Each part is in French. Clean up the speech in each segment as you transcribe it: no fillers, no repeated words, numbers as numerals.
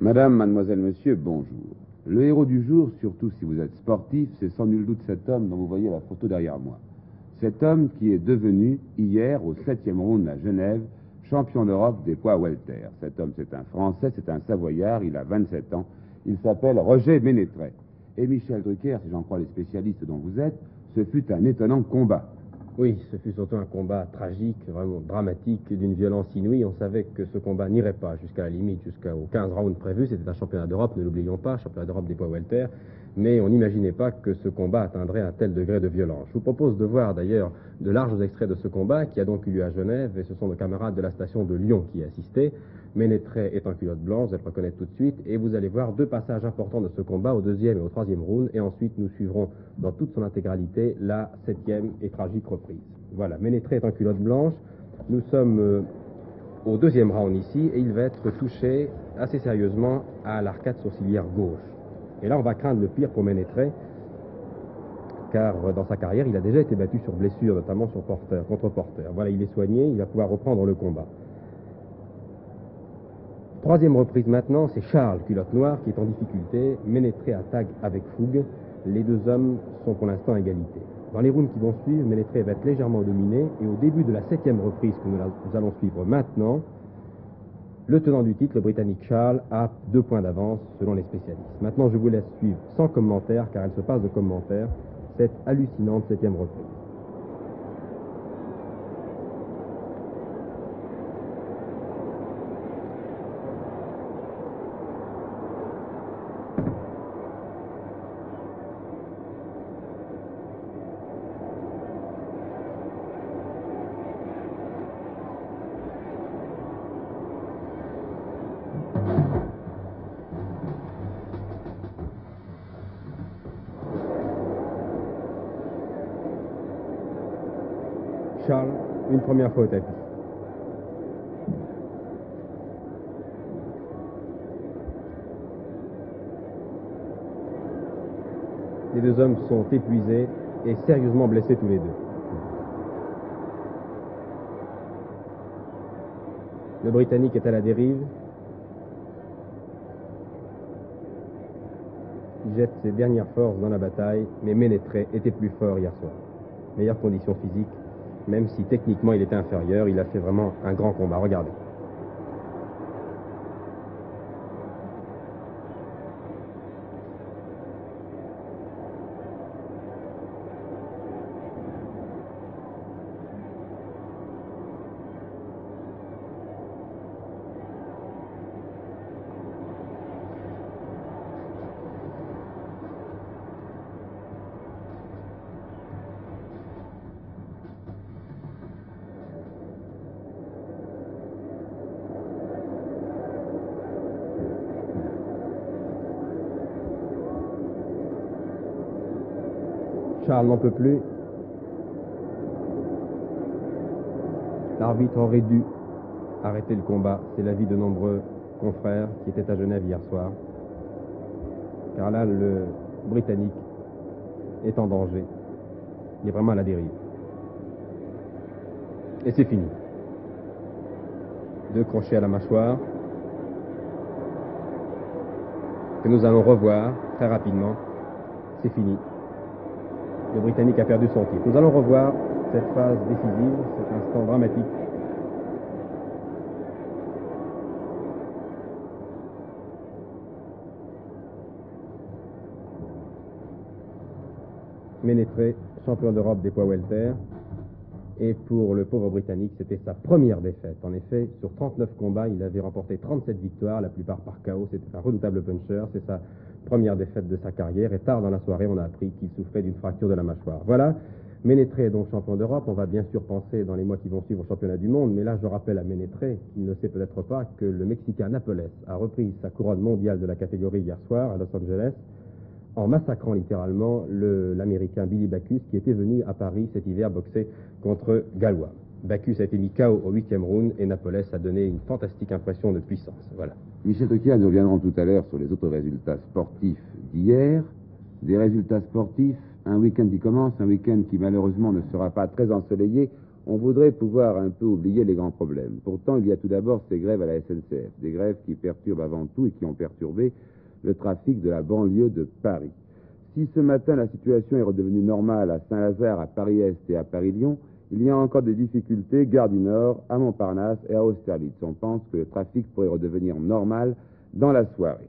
Madame, mademoiselle, monsieur, bonjour. Le héros du jour, surtout si vous êtes sportif, c'est sans nul doute cet homme dont vous voyez la photo derrière moi. Cet homme qui est devenu, hier, au 7e round à Genève, champion d'Europe des poids welter. Cet homme, c'est un Français, c'est un Savoyard, il a 27 ans. Il s'appelle Roger Ménétret. Et Michel Drucker, si j'en crois les spécialistes dont vous êtes, ce fut un étonnant combat. Oui, ce fut surtout un combat tragique, vraiment dramatique, d'une violence inouïe. On savait que ce combat n'irait pas jusqu'à la limite, jusqu'aux 15 rounds prévus. C'était un championnat d'Europe, ne l'oublions pas, championnat d'Europe des poids welter. Mais on n'imaginait pas que ce combat atteindrait un tel degré de violence. Je vous propose de voir d'ailleurs de larges extraits de ce combat qui a donc eu lieu à Genève, et ce sont nos camarades de la station de Lyon qui y assistaient. Ménétret est en culotte blanche, vous allez le reconnaître tout de suite, et vous allez voir deux passages importants de ce combat au 2e et au 3e round, et ensuite nous suivrons dans toute son intégralité la 7e et tragique reprise. Voilà, Ménétret est en culotte blanche, nous sommes au 2e round ici, et il va être touché assez sérieusement à l'arcade sourcilière gauche. Et là on va craindre le pire pour Ménétret, car dans sa carrière il a déjà été battu sur blessure, notamment sur porteur, contre porteur. Voilà, il est soigné, il va pouvoir reprendre le combat. 3e reprise maintenant, c'est Charles, culotte noire, qui est en difficulté. Ménétret attaque avec fougue. Les deux hommes sont pour l'instant à égalité. Dans les rounds qui vont suivre, Ménétret va être légèrement dominé. Et au début de la 7e reprise que nous allons suivre maintenant, le tenant du titre, le Britannique Charles, a 2 points d'avance selon les spécialistes. Maintenant, je vous laisse suivre sans commentaire, car elle se passe de commentaires, cette hallucinante 7e reprise. Charles, une première fois au tapis. Les deux hommes sont épuisés et sérieusement blessés tous les deux. Le Britannique est à la dérive. Il jette ses dernières forces dans la bataille, mais Ménétret était plus fort hier soir. Meilleure condition physique. Même si techniquement il était inférieur, il a fait vraiment un grand combat. Regardez. Charles n'en peut plus. L'arbitre aurait dû arrêter le combat. C'est l'avis de nombreux confrères qui étaient à Genève hier soir. Car là, le Britannique est en danger. Il est vraiment à la dérive. Et c'est fini. 2 crochets à la mâchoire que nous allons revoir très rapidement. C'est fini. Le Britannique a perdu son titre. Nous allons revoir cette phase décisive, cet instant dramatique. Ménétret, champion d'Europe des poids welter. Et pour le pauvre Britannique, c'était sa première défaite. En effet, sur 39 combats, il avait remporté 37 victoires, la plupart par KO. C'était un redoutable puncher. C'est sa première défaite de sa carrière. Et tard dans la soirée, on a appris qu'il souffrait d'une fracture de la mâchoire. Voilà, Ménétret est donc champion d'Europe. On va bien sûr penser dans les mois qui vont suivre au championnat du monde. Mais là, je rappelle à Ménétret, qu'il ne sait peut-être pas, que le Mexicain Napoles a repris sa couronne mondiale de la catégorie hier soir à Los Angeles, en massacrant littéralement l'Américain Billy Backus, qui était venu à Paris cet hiver boxer contre Gallois. Backus a été mis KO au 8e round et Napoles a donné une fantastique impression de puissance. Voilà. Michel Drucker, nous reviendrons tout à l'heure sur les autres résultats sportifs d'hier. Des résultats sportifs, un week-end qui commence, un week-end qui malheureusement ne sera pas très ensoleillé On voudrait pouvoir un peu oublier les grands problèmes. Pourtant, il y a tout d'abord ces grèves à la SNCF, des grèves qui perturbent avant tout et qui ont perturbé le trafic de la banlieue de Paris. Si ce matin la situation est redevenue normale à Saint-Lazare, à Paris-Est et à Paris-Lyon, il y a encore des difficultés gare du Nord, à Montparnasse et à Austerlitz. On pense que le trafic pourrait redevenir normal dans la soirée.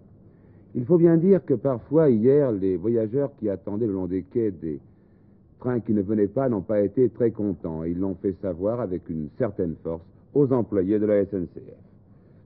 Il faut bien dire que parfois, hier, les voyageurs qui attendaient le long des quais des trains qui ne venaient pas n'ont pas été très contents. Ils l'ont fait savoir avec une certaine force aux employés de la SNCF.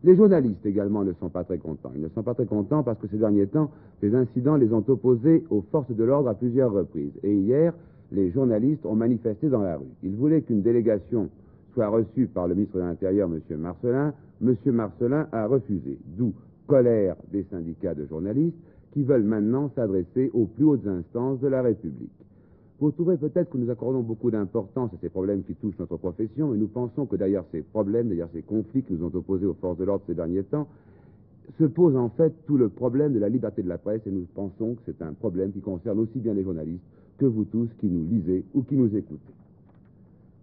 Les journalistes également ne sont pas très contents. Ils ne sont pas très contents parce que ces derniers temps, des incidents les ont opposés aux forces de l'ordre à plusieurs reprises. Et hier, les journalistes ont manifesté dans la rue. Ils voulaient qu'une délégation soit reçue par le ministre de l'Intérieur, M. Marcellin. M. Marcellin a refusé, d'où colère des syndicats de journalistes qui veulent maintenant s'adresser aux plus hautes instances de la République. Vous trouverez peut-être que nous accordons beaucoup d'importance à ces problèmes qui touchent notre profession, mais nous pensons que derrière ces problèmes, derrière ces conflits qui nous ont opposés aux forces de l'ordre ces derniers temps, se pose en fait tout le problème de la liberté de la presse, et nous pensons que c'est un problème qui concerne aussi bien les journalistes que vous tous qui nous lisez ou qui nous écoutez.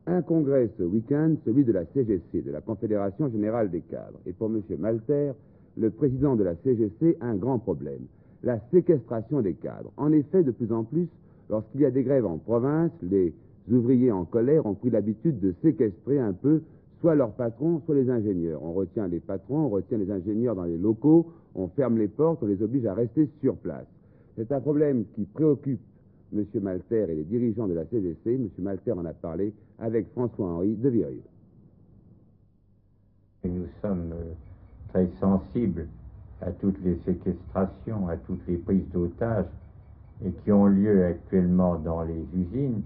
Un congrès ce week-end, celui de la CGC, de la Confédération Générale des Cadres, et pour M. Malter, le président de la CGC, un grand problème, la séquestration des cadres. En effet, de plus en plus, lorsqu'il y a des grèves en province, les ouvriers en colère ont pris l'habitude de séquestrer un peu soit leurs patrons, soit les ingénieurs. On retient les patrons, on retient les ingénieurs dans les locaux, on ferme les portes, on les oblige à rester sur place. C'est un problème qui préoccupe M. Malter et les dirigeants de la CGC. M. Malter en a parlé avec François-Henri de Virieu. Nous sommes très sensibles à toutes les séquestrations, à toutes les prises d'otages et qui ont lieu actuellement dans les usines,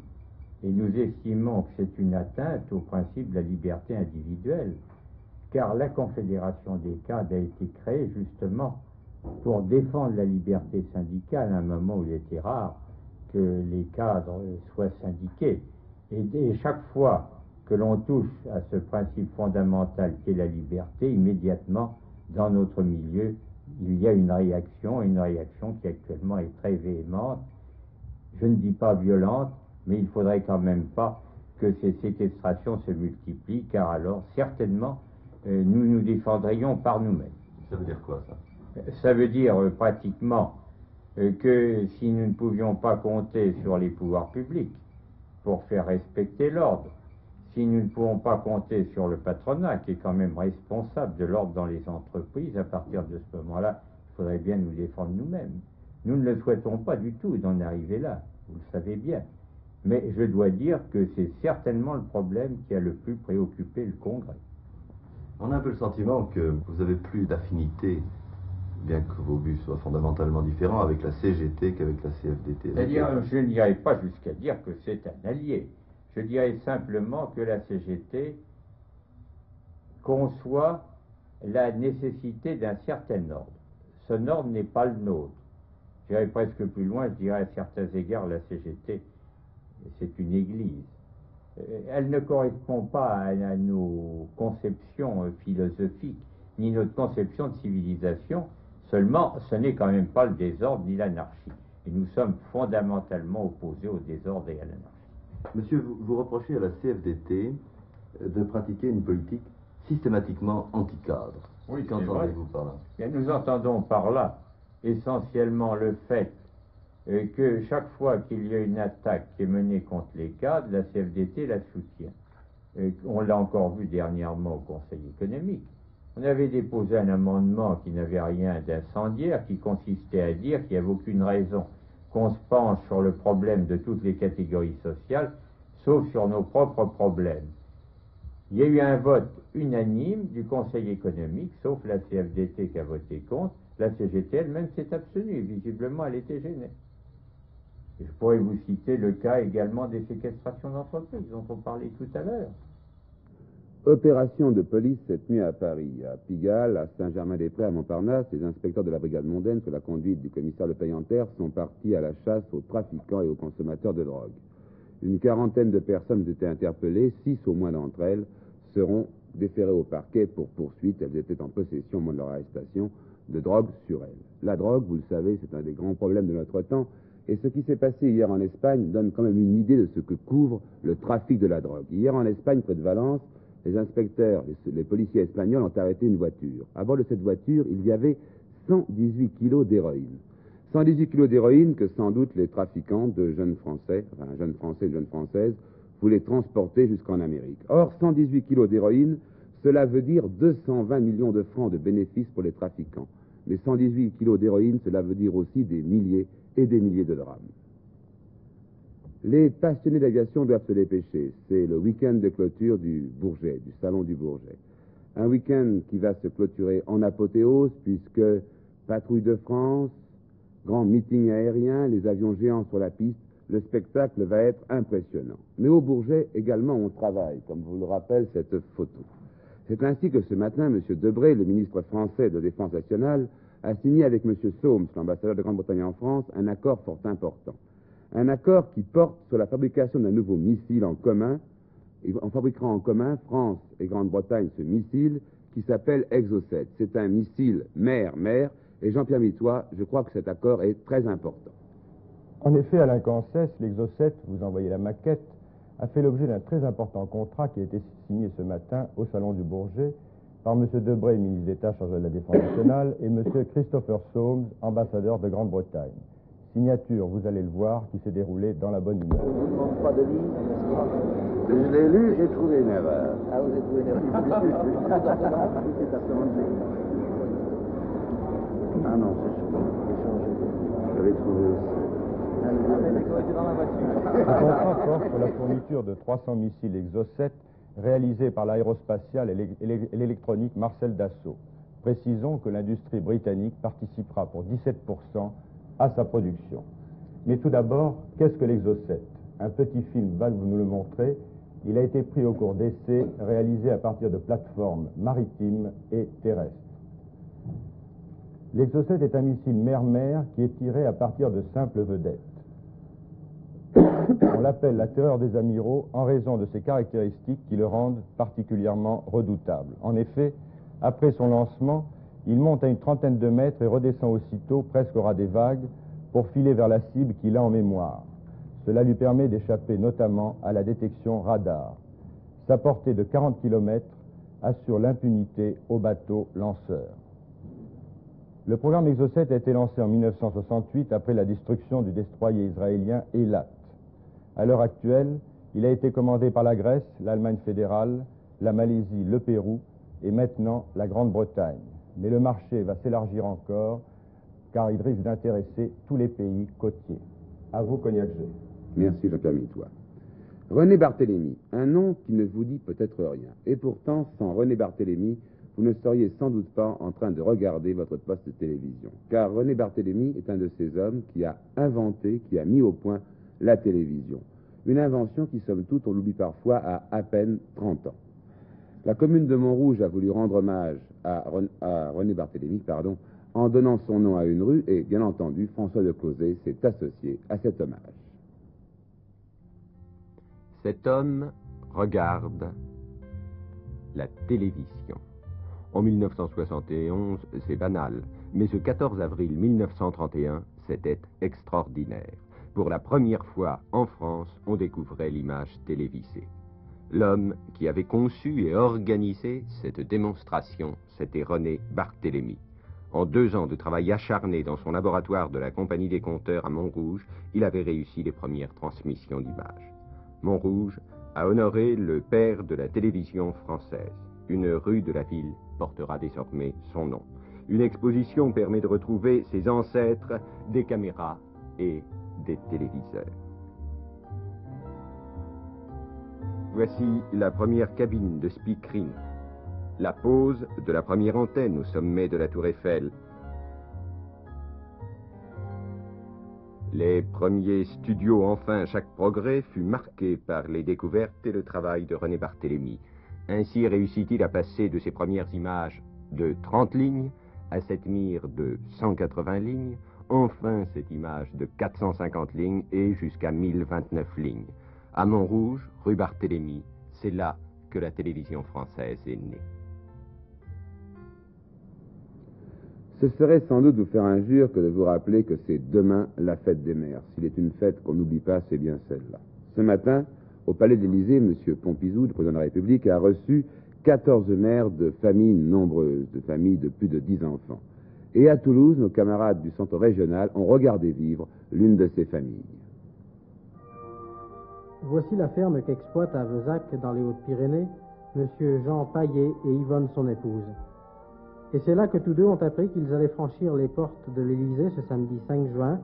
et nous estimons que c'est une atteinte au principe de la liberté individuelle, car la Confédération des cadres a été créée justement pour défendre la liberté syndicale à un moment où il était rare que les cadres soient syndiqués. Et chaque fois que l'on touche à ce principe fondamental qu'est la liberté, immédiatement, dans notre milieu, il y a une réaction qui actuellement est très véhémente. Je ne dis pas violente, mais il ne faudrait quand même pas que ces séquestrations se multiplient, car alors, certainement, nous nous défendrions par nous-mêmes. Ça veut dire quoi, ça? Ça veut dire pratiquement que si nous ne pouvions pas compter sur les pouvoirs publics pour faire respecter l'ordre, si nous ne pouvons pas compter sur le patronat, qui est quand même responsable de l'ordre dans les entreprises, à partir de ce moment-là, il faudrait bien nous défendre nous-mêmes. Nous ne le souhaitons pas du tout d'en arriver là, vous le savez bien. Mais je dois dire que c'est certainement le problème qui a le plus préoccupé le Congrès. On a un peu le sentiment que vous n'avez plus d'affinité, bien que vos buts soient fondamentalement différents, avec la CGT qu'avec la CFDT. C'est-à-dire, je n'irai pas jusqu'à dire que c'est un allié. Je dirais simplement que la CGT conçoit la nécessité d'un certain ordre. Ce ordre n'est pas le nôtre. J'irai presque plus loin, je dirais à certains égards, la CGT, c'est une église. Elle ne correspond pas à nos conceptions philosophiques, ni notre conception de civilisation. Seulement, ce n'est quand même pas le désordre ni l'anarchie. Et nous sommes fondamentalement opposés au désordre et à l'anarchie. Monsieur, vous reprochez à la CFDT de pratiquer une politique systématiquement anti-cadre. Oui, qu'entendez-vous par là? Et nous entendons par là essentiellement le fait que chaque fois qu'il y a une attaque qui est menée contre les cadres, la CFDT la soutient. On l'a encore vu dernièrement au Conseil économique. On avait déposé un amendement qui n'avait rien d'incendiaire, qui consistait à dire qu'il n'y avait aucune raison qu'on se penche sur le problème de toutes les catégories sociales, sauf sur nos propres problèmes. Il y a eu un vote unanime du Conseil économique, sauf la CFDT qui a voté contre. La CGT elle-même s'est abstenue, visiblement elle était gênée. Et je pourrais vous citer le cas également des séquestrations d'entreprises dont on parlait tout à l'heure. Opération de police cette nuit à Paris, à Pigalle, à Saint-Germain-des-Prés, à Montparnasse. Les inspecteurs de la brigade mondaine, sous la conduite du commissaire Le Payanter, sont partis à la chasse aux trafiquants et aux consommateurs de drogue. Une quarantaine de personnes ont été interpellées, 6 au moins d'entre elles seront déférées au parquet pour poursuite. Elles étaient en possession, au moment de leur arrestation, de drogue sur elles. La drogue, vous le savez, c'est un des grands problèmes de notre temps, Et ce qui s'est passé hier en Espagne donne quand même une idée de ce que couvre le trafic de la drogue. Hier en Espagne, près de Valence, les inspecteurs, les policiers espagnols ont arrêté une voiture. À bord de cette voiture, il y avait 118 kilos d'héroïne. 118 kilos d'héroïne que sans doute les trafiquants de jeunes Français, enfin jeunes Français et jeunes Françaises, voulaient transporter jusqu'en Amérique. Or, 118 kilos d'héroïne, cela veut dire 220 millions de francs de bénéfices pour les trafiquants. Mais 118 kilos d'héroïne, cela veut dire aussi des milliers et des milliers de drames. Les passionnés d'aviation doivent se dépêcher. C'est le week-end de clôture du Bourget, du Salon du Bourget. Un week-end qui va se clôturer en apothéose, puisque patrouille de France, grand meeting aérien, les avions géants sur la piste, le spectacle va être impressionnant. Mais au Bourget, également, on travaille, comme vous le rappelle cette photo. C'est ainsi que ce matin, M. Debré, le ministre français de Défense nationale, a signé avec M. Soames, l'ambassadeur de Grande-Bretagne en France, un accord fort important. Un accord qui porte sur la fabrication d'un nouveau missile en commun, en fabriquant en commun, France et Grande-Bretagne, ce missile qui s'appelle Exocet. C'est un missile mer-mer, et Jean-Pierre Mitois, je crois que cet accord est très important. En effet, Alain Cancès, l'Exocet, vous envoyez la maquette, a fait l'objet d'un très important contrat qui a été signé ce matin au Salon du Bourget par M. Debré, ministre d'État chargé de la Défense nationale, et M. Christopher Soames, ambassadeur de Grande-Bretagne. Signature, vous allez le voir, qui s'est déroulée dans la bonne humeur. Je ne manque pas de livre, n'est-ce pas? Je l'ai lu, j'ai trouvé une erreur. Ah, vous avez trouvé une erreur. Ah non, c'est sûr. J'avais trouvé aussi. Ce contrat porte sur la fourniture de 300 missiles Exocet réalisés par l'aérospatiale et l'électronique Marcel Dassault. Précisons que l'industrie britannique participera pour 17% à sa production. Mais tout d'abord, qu'est-ce que l'Exocet? Un petit film va vous nous le montrer. Il a été pris au cours d'essais réalisés à partir de plateformes maritimes et terrestres. L'Exocet est un missile mer-mer qui est tiré à partir de simples vedettes. On l'appelle la terreur des amiraux en raison de ses caractéristiques qui le rendent particulièrement redoutable. En effet, après son lancement, il monte à une trentaine de mètres et redescend aussitôt, presque au ras des vagues, pour filer vers la cible qu'il a en mémoire. Cela lui permet d'échapper notamment à la détection radar. Sa portée de 40 km assure l'impunité aux bateaux lanceurs. Le programme Exocet a été lancé en 1968 après la destruction du destroyer israélien Eilat. À l'heure actuelle, il a été commandé par la Grèce, l'Allemagne fédérale, la Malaisie, le Pérou et maintenant la Grande-Bretagne. Mais le marché va s'élargir encore car il risque d'intéresser tous les pays côtiers. À vous, Cognac G. Merci, Jean-Pierre Mitois. René Barthélemy, un nom qui ne vous dit peut-être rien. Et pourtant, sans René Barthélemy, vous ne seriez sans doute pas en train de regarder votre poste de télévision. Car René Barthélemy est un de ces hommes qui a inventé, qui a mis au point la télévision. Une invention qui, somme toute, on l'oublie parfois, à peine 30 ans. La commune de Montrouge a voulu rendre hommage à René Barthélemy, en donnant son nom à une rue, et bien entendu, François de Closet s'est associé à cet hommage. Cet homme regarde la télévision. En 1971, c'est banal, mais ce 14 avril 1931, c'était extraordinaire. Pour la première fois en France, on découvrait l'image télévisée. L'homme qui avait conçu et organisé cette démonstration, c'était René Barthélemy. En 2 ans de travail acharné dans son laboratoire de la Compagnie des Compteurs à Montrouge, il avait réussi les premières transmissions d'images. Montrouge a honoré le père de la télévision française. Une rue de la ville portera désormais son nom. Une exposition permet de retrouver ses ancêtres des caméras et des téléviseurs. Voici la première cabine de speakerine, la pose de la première antenne au sommet de la Tour Eiffel, les premiers studios. Enfin, chaque progrès fut marqué par les découvertes et le travail de René Barthélemy. Ainsi réussit-il à passer de ses premières images de 30 lignes à cette mire de 180 lignes, enfin cette image de 450 lignes et jusqu'à 1029 lignes. À Montrouge, rue Barthélemy, c'est là que la télévision française est née. Ce serait sans doute vous faire injure que de vous rappeler que c'est demain la fête des mères. S'il est une fête qu'on n'oublie pas, c'est bien celle-là. Ce matin, au Palais de l'Élysée, M. Pompidou, le président de la République, a reçu 14 mères de familles nombreuses, de familles de plus de 10 enfants. Et à Toulouse, nos camarades du centre régional ont regardé vivre l'une de ces familles. Voici la ferme qu'exploite à Vezac, dans les Hautes-Pyrénées, M. Jean Paillet et Yvonne, son épouse. Et c'est là que tous deux ont appris qu'ils allaient franchir les portes de l'Élysée ce samedi 5 juin,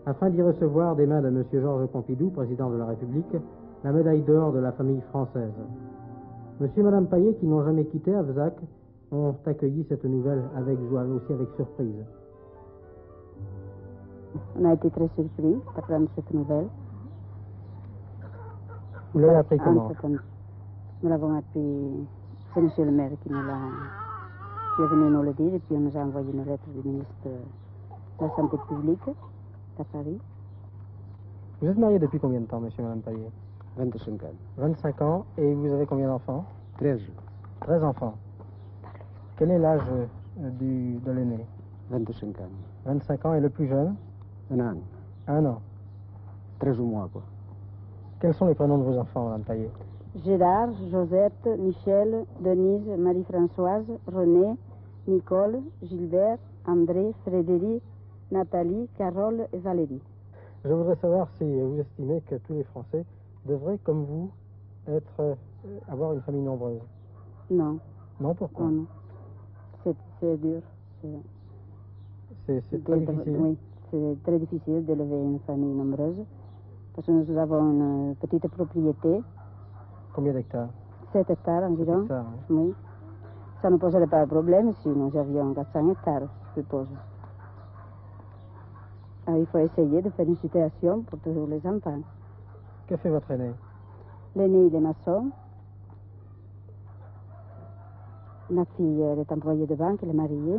afin d'y recevoir des mains de M. Georges Pompidou, président de la République, la médaille d'or de la famille française. M. et Mme Paillet, qui n'ont jamais quitté Avezac, ont accueilli cette nouvelle avec joie, mais aussi avec surprise. On a été très surpris d'apprendre cette nouvelle. Vous l'avez appris comment? Nous l'avons appris, c'est M. le maire qui est venu nous le dire, et puis on nous a envoyé une lettre du ministre de la Santé publique à Paris. Vous êtes marié depuis combien de temps, M. et Mme Paillet? 25 ans. 25 ans, et vous avez combien d'enfants? 13. 13 enfants. Quel est l'âge de l'aîné? 25 ans. 25 ans, et le plus jeune? 1 an. 1 an. 13 mois, quoi. Quels sont les prénoms de vos enfants, Mme Paillet? Gérard, Josette, Michel, Denise, Marie-Françoise, René, Nicole, Gilbert, André, Frédéric, Nathalie, Carole et Valérie. Je voudrais savoir si vous estimez que tous les Français devraient, comme vous, avoir une famille nombreuse. Non. Non, pourquoi? Non. C'est dur. C'est très difficile. Oui, c'est très difficile d'élever une famille nombreuse, parce que nous avons une petite propriété. Combien d'hectares? 7 hectares environ. 7 hectares, oui. Oui. Ça ne poserait pas de problème si nous avions 400 hectares, je suppose. Alors, il faut essayer de faire une situation pour tous les enfants. Que fait votre aîné? L'aîné, il est maçon. Ma fille, elle est employée de banque, elle est mariée.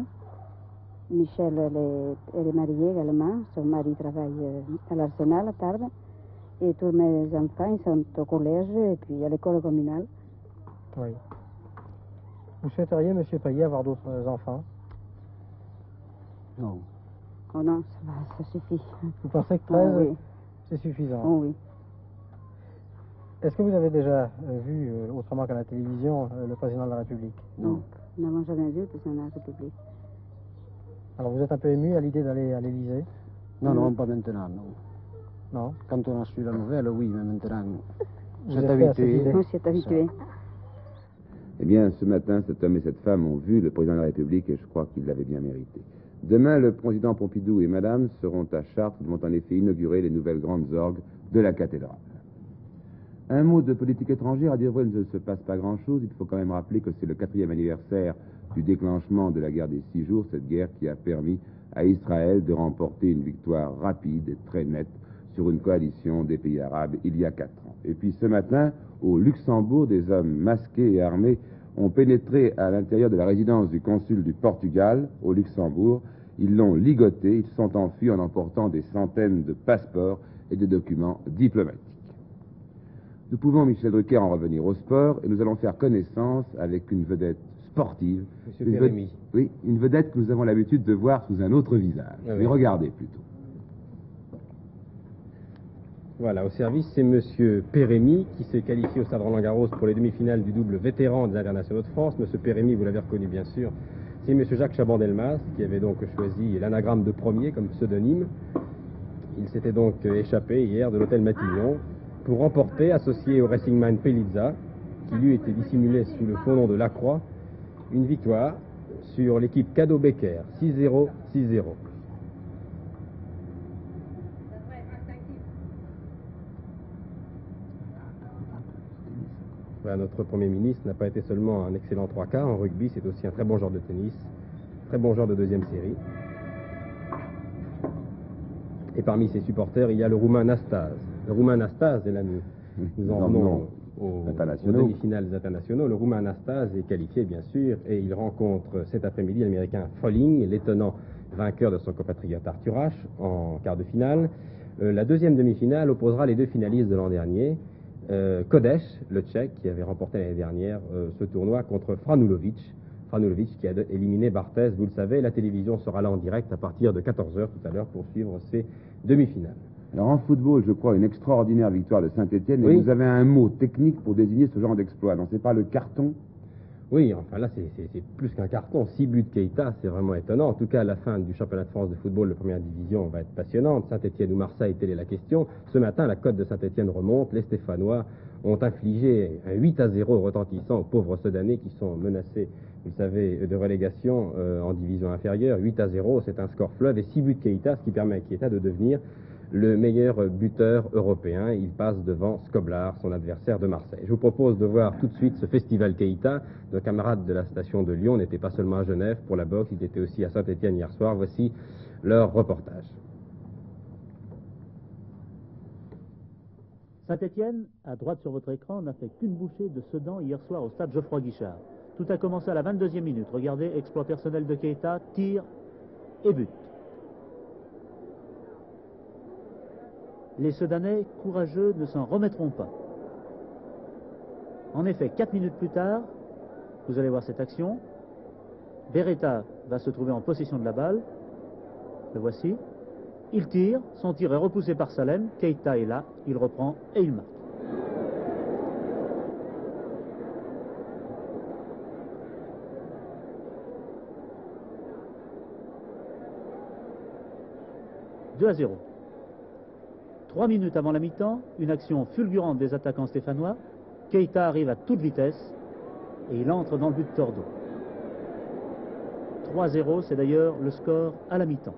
Michel, elle est mariée également. Son mari travaille à l'Arsenal, à Tarbes. Et tous mes enfants, ils sont au collège et puis à l'école communale. Oui. Vous souhaiteriez, M. Paillet, avoir d'autres enfants? Non. Oh non, ça suffit. Vous pensez que 13, oui. c'est suffisant? Oh oui. Est-ce que vous avez déjà vu, autrement qu'à la télévision, le président de la République? Non. Nous n'avons jamais vu le président de la République. Alors vous êtes un peu ému à l'idée d'aller à l'Élysée? Non, non, pas maintenant, non. Non? Quand on a su la nouvelle, oui, mais maintenant, Vous c'est êtes fait à cette habitué. idée? On s'est habitué. Eh bien, ce matin, cet homme et cette femme ont vu le président de la République et je crois qu'ils l'avaient bien mérité. Demain, le président Pompidou et madame seront à Chartres, vont en effet inaugurer les nouvelles grandes orgues de la cathédrale. Un mot de politique étrangère, à dire vrai, il ne se passe pas grand-chose. Il faut quand même rappeler que c'est le 4e anniversaire du déclenchement de la guerre des 6 jours, cette guerre qui a permis à Israël de remporter une victoire rapide et très nette sur une coalition des pays arabes il y a 4 ans. Et puis ce matin, au Luxembourg, des hommes masqués et armés ont pénétré à l'intérieur de la résidence du consul du Portugal au Luxembourg. Ils l'ont ligoté, ils sont enfuis en emportant des centaines de passeports et de documents diplomatiques. Nous pouvons, Michel Drucker, en revenir au sport et nous allons faire connaissance avec une vedette sportive. Monsieur Pérémy. Oui, une vedette que nous avons l'habitude de voir sous un autre visage. Ah oui. Mais regardez plutôt. Voilà, au service, c'est Monsieur Pérémy qui s'est qualifié au Stade Roland-Garros pour les demi-finales du double vétéran des internationaux de France. Monsieur Pérémy, vous l'avez reconnu bien sûr, c'est Monsieur Jacques Chaban-Delmas qui avait donc choisi l'anagramme de premier comme pseudonyme. Il s'était donc échappé hier de l'hôtel Matignon pour remporter, associé au Racing Man Pelizza, qui lui était dissimulé sous le faux nom de Lacroix, une victoire sur l'équipe Cadeau Becker, 6-0, 6-0. Voilà, notre Premier ministre n'a pas été seulement un excellent 3/4 en rugby, c'est aussi un très bon joueur de tennis, très bon joueur de deuxième série. Et parmi ses supporters, il y a le Roumain Nastase. Le Roumain Nastase, et là nous en venons aux demi-finales des internationaux. Le Roumain Nastase est qualifié, bien sûr, et il rencontre cet après-midi l'Américain Froling, l'étonnant vainqueur de son compatriote Arthur Ashe, en quart de finale. La deuxième demi-finale opposera les deux finalistes de l'an dernier. Kodeš, le Tchèque, qui avait remporté l'année dernière ce tournoi contre Franulovic. Franulovic qui a éliminé Barthez. Vous le savez, la télévision sera là en direct à partir de 14h tout à l'heure pour suivre ces demi-finales. Alors en football, je crois, une extraordinaire victoire de Saint-Étienne. Oui. Et vous avez un mot technique pour désigner ce genre d'exploit. Non, c'est pas le carton. Oui, enfin là, c'est plus qu'un carton. 6 buts de Keita, c'est vraiment étonnant. En tout cas, la fin du championnat de France de football de première division va être passionnante. Saint-Étienne ou Marseille, telle est la question. Ce matin, la cote de Saint-Étienne remonte. Les Stéphanois ont infligé un 8-0 retentissant aux pauvres Sedanais qui sont menacés, vous le savez, de relégation en division inférieure. 8-0, c'est un score fleuve et 6 buts de Keita, ce qui permet à Keita de devenir le meilleur buteur européen. Il passe devant Skoblar, son adversaire de Marseille. Je vous propose de voir tout de suite ce festival Keita. Nos camarades de la station de Lyon n'étaient pas seulement à Genève pour la boxe, ils étaient aussi à Saint-Étienne hier soir. Voici leur reportage. Saint-Étienne, à droite sur votre écran, n'a fait qu'une bouchée de Sedan hier soir au stade Geoffroy-Guichard. Tout a commencé à la 22e minute. Regardez, exploit personnel de Keita, tir et but. Les Sedanais, courageux, ne s'en remettront pas. En effet, 4 minutes plus tard, vous allez voir cette action. Beretta va se trouver en possession de la balle. Le voici. Il tire, son tir est repoussé par Salem. Keita est là, il reprend et il marque. « 2-0. 3 minutes avant la mi-temps, une action fulgurante des attaquants stéphanois. Keita arrive à toute vitesse et il entre dans le but de Tordo. 3-0, c'est d'ailleurs le score à la mi-temps.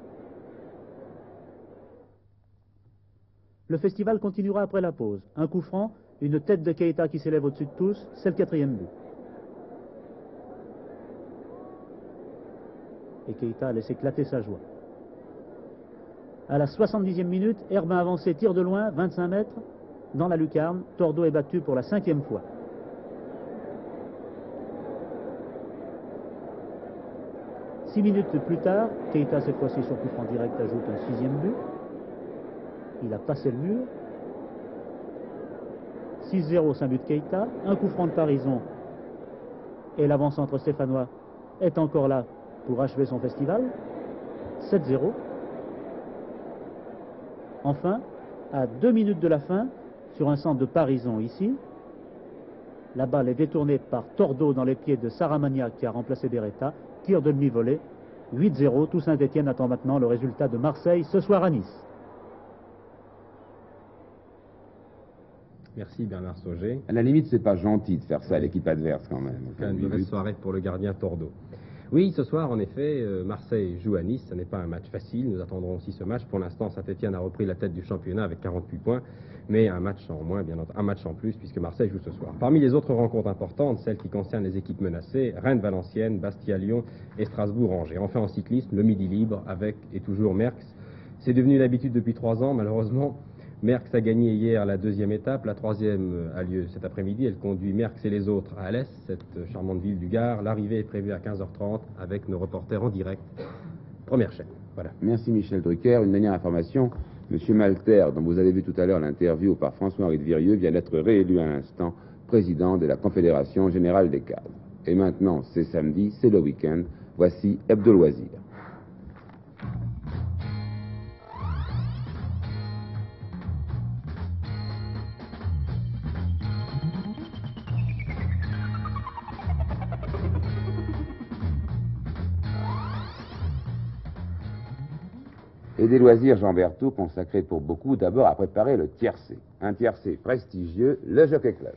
Le festival continuera après la pause. Un coup franc, une tête de Keita qui s'élève au-dessus de tous, c'est le 4e but. Et Keita laisse éclater sa joie. À la 70e minute, Herbin avancé, tire de loin, 25 mètres, dans la lucarne. Tordo est battu pour la 5e fois. Six minutes plus tard, Keita, cette fois-ci sur coup franc direct, ajoute un 6e but. Il a passé le mur. 6-0, c'est un but de Keita. Un coup franc de Parison. Et l'avant-centre stéphanois est encore là pour achever son festival. 7-0. Enfin, à 2 minutes de la fin, sur un centre de Parison ici, la balle est détournée par Tordo dans les pieds de Saramagna qui a remplacé Beretta. Tir de demi-volée. 8-0. Tout Saint-Étienne attend maintenant le résultat de Marseille ce soir à Nice. Merci Bernard Sauger. À la limite, c'est pas gentil de faire ça à l'équipe adverse quand même. Enfin, une mauvaise soirée pour le gardien Tordo. Oui, ce soir, en effet, Marseille joue à Nice. Ce n'est pas un match facile. Nous attendrons aussi ce match. Pour l'instant, Saint-Étienne a repris la tête du championnat avec 48 points. Mais un match en moins, bien entendu, un match en plus, puisque Marseille joue ce soir. Parmi les autres rencontres importantes, celles qui concernent les équipes menacées, Rennes-Valenciennes, Bastia-Lyon et Strasbourg-Angers. Enfin, en cyclisme, le midi libre avec et toujours Merckx. C'est devenu une habitude depuis 3 ans, malheureusement. Merckx a gagné hier la 2e étape, la 3e a lieu cet après-midi. Elle conduit Merckx et les autres à Alès, cette charmante ville du Gard. L'arrivée est prévue à 15h30 avec nos reporters en direct. Première chaîne. Voilà. Merci Michel Drucker. Une dernière information. Monsieur Malter, dont vous avez vu tout à l'heure l'interview par François-Henri de Virieux, vient d'être réélu à l'instant président de la Confédération Générale des Cadres. Et maintenant, c'est samedi, c'est le week-end. Voici Hebdo Loisirs. Et des loisirs, Jean Berthaud, consacrés pour beaucoup d'abord à préparer le tiercé. Un tiercé prestigieux, le Jockey Club.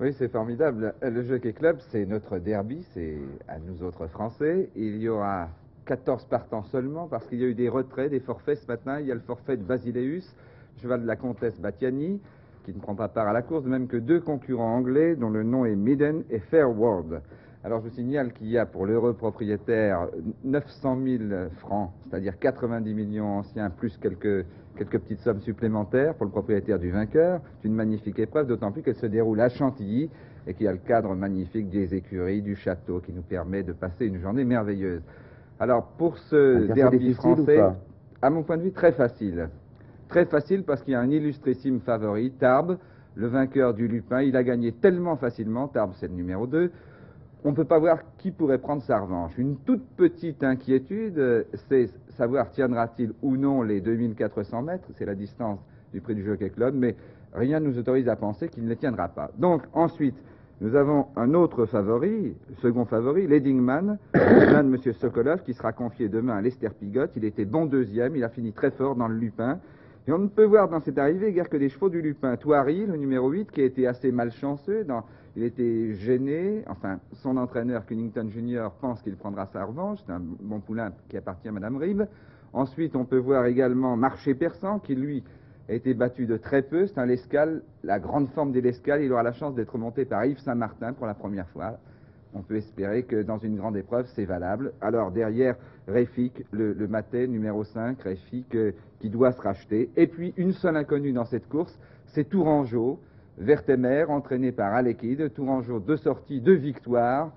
Oui, c'est formidable. Le Jockey Club, c'est notre derby, c'est à nous autres Français. Il y aura 14 partants seulement parce qu'il y a eu des retraits, des forfaits ce matin. Il y a le forfait de Basileus, cheval de la comtesse Battiani, qui ne prend pas part à la course, de même que 2 concurrents anglais dont le nom est Midden et Fairward. Alors je vous signale qu'il y a pour l'heureux propriétaire 900 000 francs, c'est-à-dire 90 millions anciens, plus quelques petites sommes supplémentaires pour le propriétaire du vainqueur. C'est une magnifique épreuve, d'autant plus qu'elle se déroule à Chantilly et qu'il y a le cadre magnifique des écuries, du château, qui nous permet de passer une journée merveilleuse. Alors pour ce derby français, à mon point de vue, très facile. Très facile parce qu'il y a un illustrissime favori, Tarbes, le vainqueur du Lupin. Il a gagné tellement facilement, Tarbes c'est le numéro 2, on ne peut pas voir qui pourrait prendre sa revanche. Une toute petite inquiétude, c'est savoir tiendra-t-il ou non les 2400 mètres, c'est la distance du prix du Jockey Club, mais rien ne nous autorise à penser qu'il ne les tiendra pas. Donc ensuite, nous avons un autre favori, le second favori, l'Eddingman, l'un de M. Sokolov, qui sera confié demain à Lester Piggott. Il était bon deuxième, il a fini très fort dans le Lupin. Et on ne peut voir dans cette arrivée guère que des chevaux du Lupin. Thoiry, le numéro 8, qui a été assez malchanceux, il était gêné, enfin, son entraîneur Cunnington Jr. pense qu'il prendra sa revanche, c'est un bon poulain qui appartient à Mme Rive. Ensuite, on peut voir également Marché Persan, qui lui a été battu de très peu, c'est un Lescal, la grande forme des Lescales, il aura la chance d'être monté par Yves Saint-Martin pour la première fois. On peut espérer que dans une grande épreuve, c'est valable. Alors derrière, Réfic, le Matais, numéro 5, Réfic, qui doit se racheter. Et puis, une seule inconnue dans cette course, c'est Tourangeau, Vertemer, entraîné par Alekid. Tourangeau, 2 sorties, 2 victoires.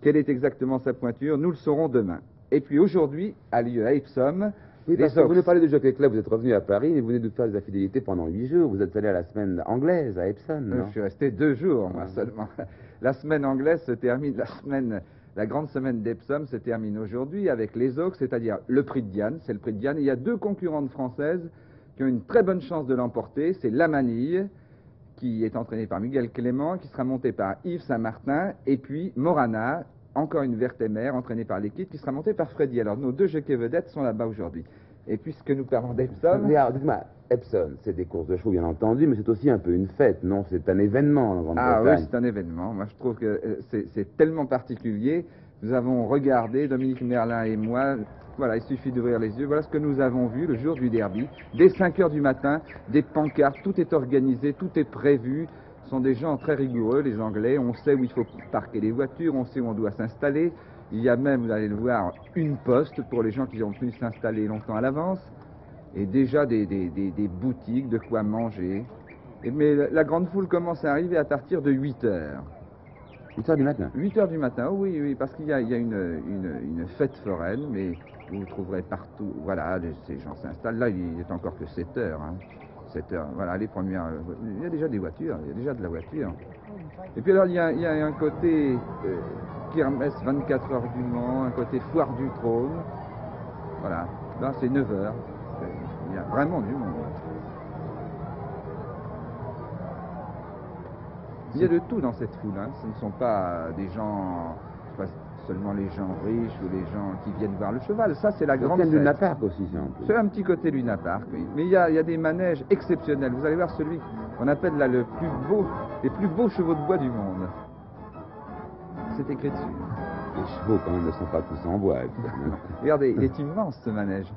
Quelle est exactement sa pointure? Nous le saurons demain. Et puis aujourd'hui, a lieu à Epsom. Oui, parce que vous nous parlez du Jockey Club, vous êtes revenu à Paris, mais vous venez de faire des infidélités pendant 8 jours. Vous êtes allé à la semaine anglaise à Epsom, non? Je suis resté 2 jours, moi, seulement. La semaine anglaise se termine, la grande semaine d'Epsom se termine aujourd'hui avec les Oaks, c'est-à-dire le prix de Diane, c'est le prix de Diane. Et il y a 2 concurrentes françaises qui ont une très bonne chance de l'emporter. C'est La Manille, qui est entraînée par Miguel Clément, qui sera montée par Yves Saint-Martin, et puis Morana, encore une Vertemer, entraînée par l'équipe, qui sera montée par Freddy. Alors nos 2 jockeys vedettes sont là-bas aujourd'hui. Et puisque nous parlons d'Epsom... Dites-moi, Epsom, c'est des courses de chevaux, bien entendu, mais c'est aussi un peu une fête, non? C'est un événement en Grande-Bretagne. Ah oui, c'est un événement. Moi, je trouve que c'est tellement particulier. Nous avons regardé, Dominique Merlin et moi, voilà, il suffit d'ouvrir les yeux. Voilà ce que nous avons vu le jour du derby. Dès 5 heures du matin, des pancartes, tout est organisé, tout est prévu. Ce sont des gens très rigoureux, les Anglais. On sait où il faut parquer les voitures, on sait où on doit s'installer. Il y a même, vous allez le voir, une poste pour les gens qui ont pu s'installer longtemps à l'avance. Et déjà des boutiques, de quoi manger. Mais la grande foule commence à arriver à partir de 8 heures. 8 heures du matin? 8 heures du matin, oh oui, parce qu'il y a une fête foraine, mais vous trouverez partout, voilà, ces gens s'installent. Là, il n'est encore que 7 heures. 7 heures, voilà, les premières... il y a déjà des voitures, il y a déjà de la voiture. Et puis alors, il y a un côté Kermesse 24 heures du Mans, un côté foire du trône. Voilà, là, c'est 9 heures. Il y a vraiment du monde. Il y a de tout dans cette foule. Ce ne sont pas des gens, pas seulement les gens riches ou les gens qui viennent voir le cheval. Ça, c'est la grande fête. C'est un Luna Park aussi, c'est un petit côté Luna Park, oui. Mais il y a des manèges exceptionnels. Vous allez voir celui qu'on appelle là les plus beaux chevaux de bois du monde. C'est écrit dessus. Les chevaux, quand même, ne sont pas tous en bois. Regardez, il est immense, ce manège.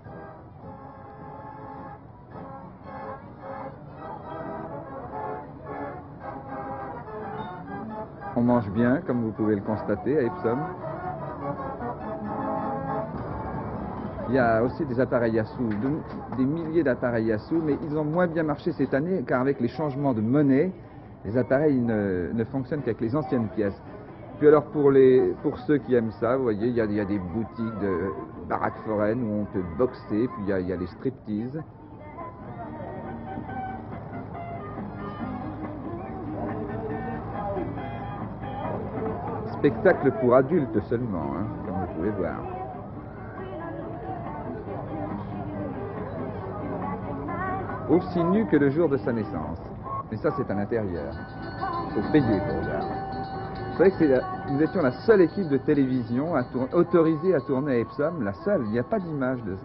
On mange bien, comme vous pouvez le constater, à Epsom. Il y a aussi des appareils à sous, des milliers d'appareils à sous, mais ils ont moins bien marché cette année, car avec les changements de monnaie, les appareils ne fonctionnent qu'avec les anciennes pièces. Puis alors, pour ceux qui aiment ça, vous voyez, il y a des boutiques de baraques foraines où on peut boxer, puis il y a les striptease. Spectacle pour adultes seulement, comme vous pouvez voir. Aussi nu que le jour de sa naissance. Mais ça, c'est à l'intérieur. Il faut payer pour voir. Vous savez que nous étions la seule équipe de télévision autorisée à tourner à Epsom, la seule. Il n'y a pas d'image de...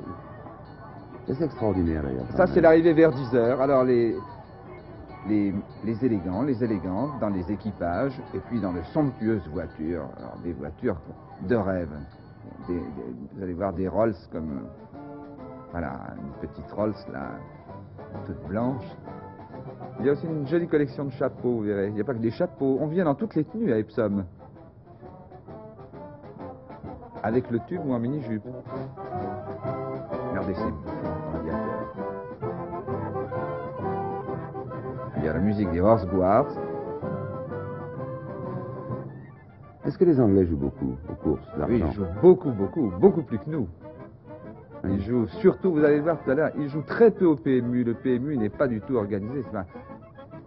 C'est extraordinaire, d'ailleurs. Ça, c'est l'arrivée vers 10 heures. Alors, les élégants, les élégantes dans les équipages et puis dans de somptueuses voitures, alors des voitures de rêve. Vous allez voir des Rolls comme, voilà, une petite Rolls là, toute blanche. Il y a aussi une jolie collection de chapeaux, vous verrez. Il n'y a pas que des chapeaux, on vient dans toutes les tenues à Epsom. Avec le tube ou en mini-jupe. Regardez ces gladiateurs. Il y a la musique des Horse Guards. Est-ce que les Anglais jouent beaucoup aux courses d'argent? Oui, ils jouent beaucoup plus que nous. Ils jouent surtout, vous allez le voir tout à l'heure, ils jouent très peu au PMU. Le PMU n'est pas du tout organisé.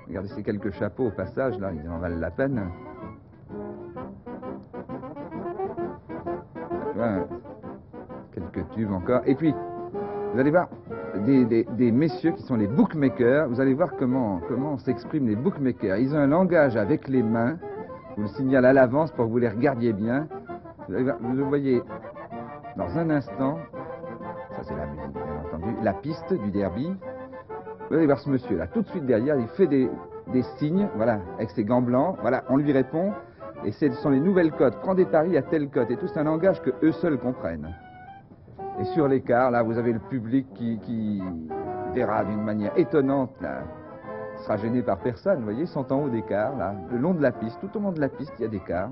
Regardez ces quelques chapeaux au passage, là, ils en valent la peine. Voilà, quelques tubes encore. Et puis, vous allez voir des messieurs qui sont les bookmakers. Vous allez voir comment s'expriment les bookmakers. Ils ont un langage avec les mains. Je vous le signale à l'avance pour que vous les regardiez bien. Vous le voyez dans un instant. Ça, c'est la musique, bien entendu. La piste du derby. Vous allez voir ce monsieur-là. Tout de suite derrière, il fait des signes, voilà, avec ses gants blancs. Voilà, on lui répond. Et ce sont les nouvelles cotes. Prends des paris à telle cote. Et tout, c'est un langage que eux seuls comprennent. Et sur l'écart, là, vous avez le public qui verra d'une manière étonnante, là, sera gêné par personne, vous voyez, ils sont en haut des cars, là, le long de la piste, tout au long de la piste, il y a des cars.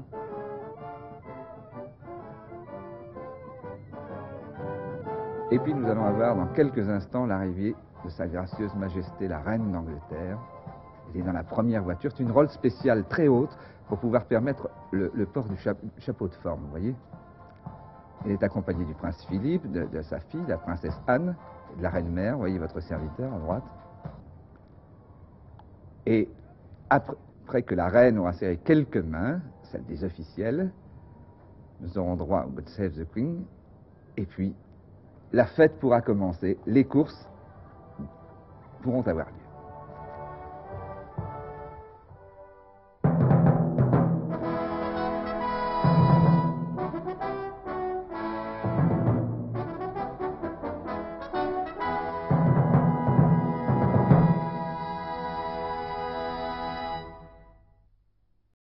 Et puis nous allons avoir dans quelques instants l'arrivée de Sa Gracieuse Majesté, la Reine d'Angleterre. Elle est dans la première voiture, c'est une Rolls spéciale très haute pour pouvoir permettre le port du chapeau de forme, vous voyez. Elle est accompagnée du prince Philippe, de sa fille, la princesse Anne, de la reine-mère, vous voyez votre serviteur à droite. Et après que la reine aura serré quelques mains, celles des officiels, nous aurons droit au God Save the Queen, et puis la fête pourra commencer, les courses pourront avoir lieu.